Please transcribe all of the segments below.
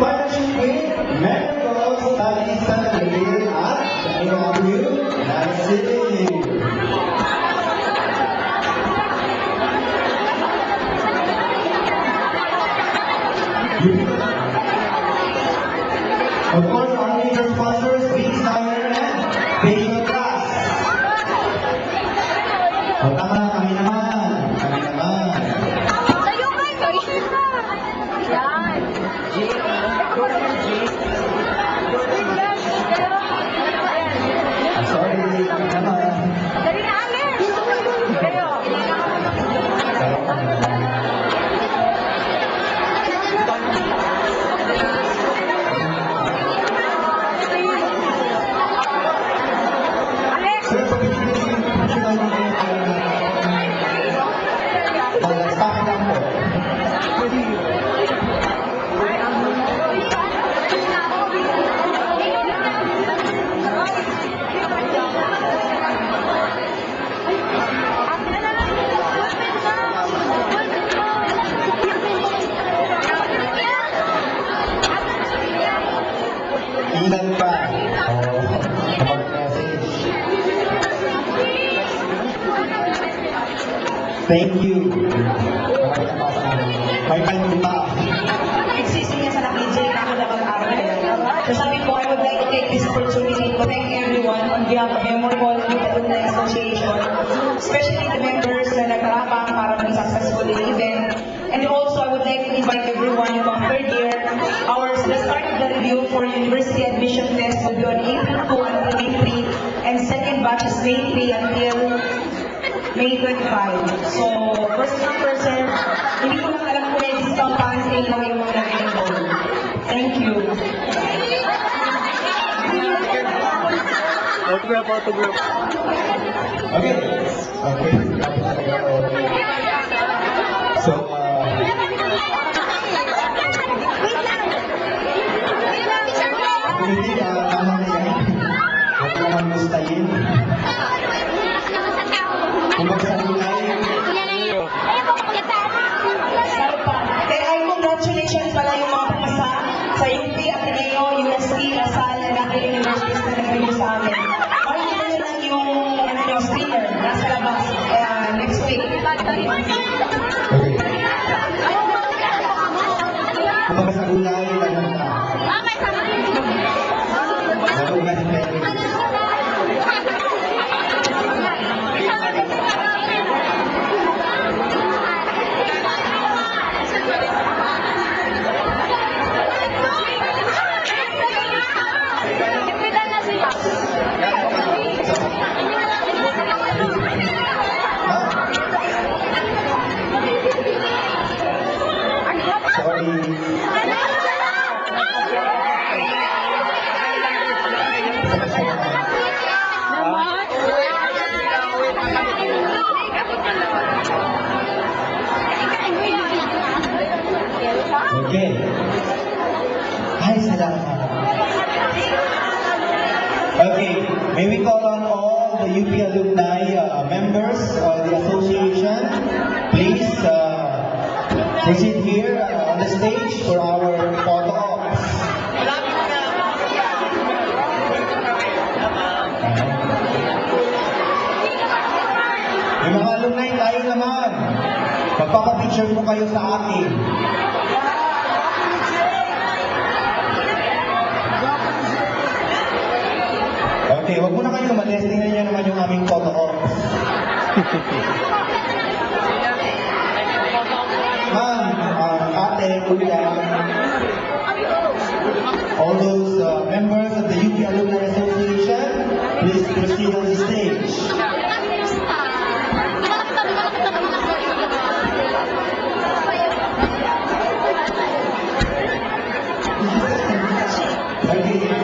partnership with Medical Studies Center at AW Narsing. Of course, our major sponsors, Beats Tire and Facial Class. O tama, kami naman. Kami naman. Tayo kayo! Yan! Sorry, kami naman. Dali na, Alex! Kayo! Alex! Sir, pag-ibig ko yung professional sa akin lang po. Ilan ka? Mag-message. Thank you. May panuta. Excuse me, sa PJ, ako na mag-aral. So sabi ko, I would like to take this opportunity to thank everyone on behalf of Memorial Alumni Association, especially the members na nagkarapang para maging successful the event. And also, I would like to invite everyone in our third year. The start of the review for university admission test will be on April 2 until May 3, and second batch is May 3 until May 25. So, first come, first serve. Hindi ko lang alam kung may discount pansing na may mga nag-enroll. Thank you. Autograph. Okay. Okay. So, hindi tama na yan. Huwag naman gustayin. Kung magsalulay, Kaya ay congratulations pala yung mga pumasa sa UP, Ateneo, UST, Lasal, and other universities na nag-review sa amin. Or hindi lang yung sticker nasa labas next week. okay. Kung magsalulay, ano na. Huwag na si Sorry. Okay. Ay, salamat. Okay, may we call on all the UP alumni members of the association. Please proceed here on the stage for our photo ops. Yung mga alumni, tayo naman. Magpapapicture po kayo sa akin. Okay, wag muna kayo umalis. Tingnan niyo naman yung aming photo ops. Ma'am, ate, kuya, all those members of the UP Alumni Association, please proceed on the stage. Okay.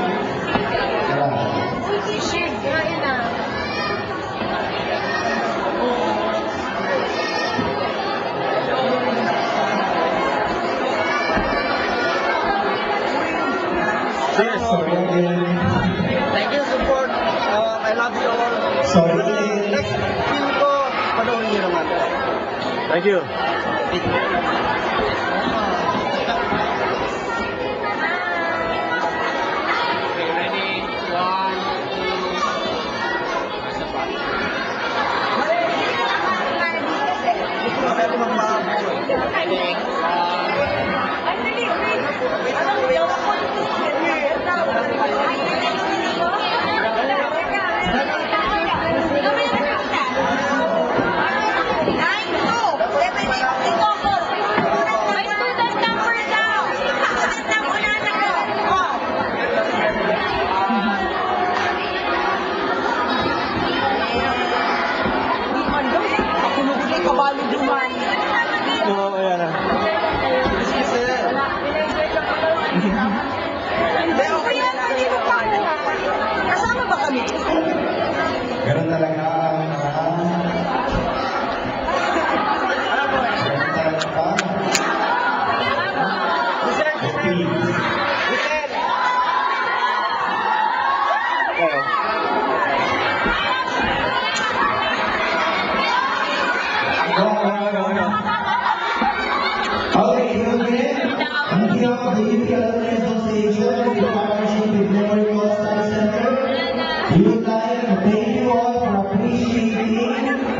Yes. Sorry again. Thank you, support. I love you all. Sorry again. Next film ko, panoorin niyo naman. Thank you. Philippines. Okay, so again, on behalf of the UP Alumni Association, in partnership with Memory Call Study Center, we would like to thank you all for appreciating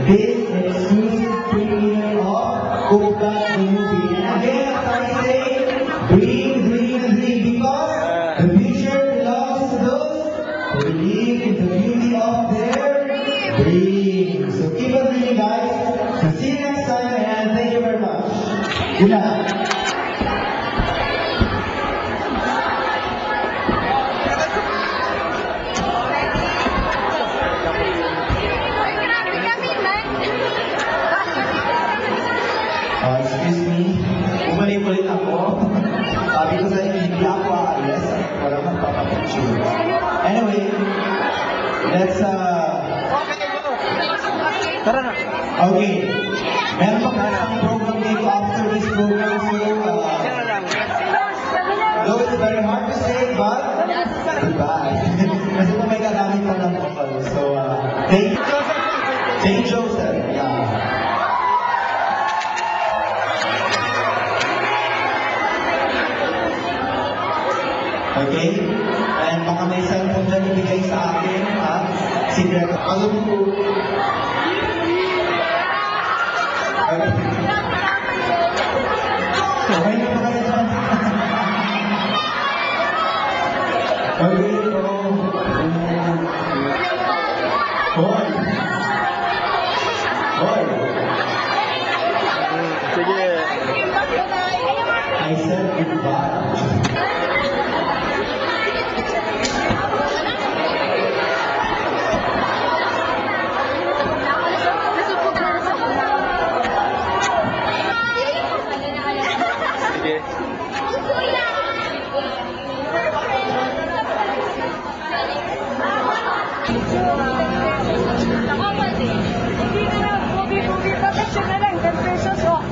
this exclusive premiere of Kubat the movie. And again, as I say, dream, dream, dream, because the future belongs to those who believe in the beauty of their dreams. So keep on dreaming, guys. So see you next time, and thank you very much. Good night. Excuse me, bumalik ulit ako. Sabi ko sa inyo, hindi ako aalis. Wala magpapapicture. Anyway, let's Tara na. okay. Meron pa isang program dito after this program. So, Tara lang. though it's very hard to say, but goodbye. Kasi po may gagamit pa ng vocal. So, thank you. Thank you, Joseph. Yeah. Okay? And baka may cellphone dyan ibigay sa akin, ha? Secret. Alam mo, okay. Okay na ba kayo dyan? Okay, so, Hoy! Hoy! Sige. I said goodbye. Sige. Pesos, oh.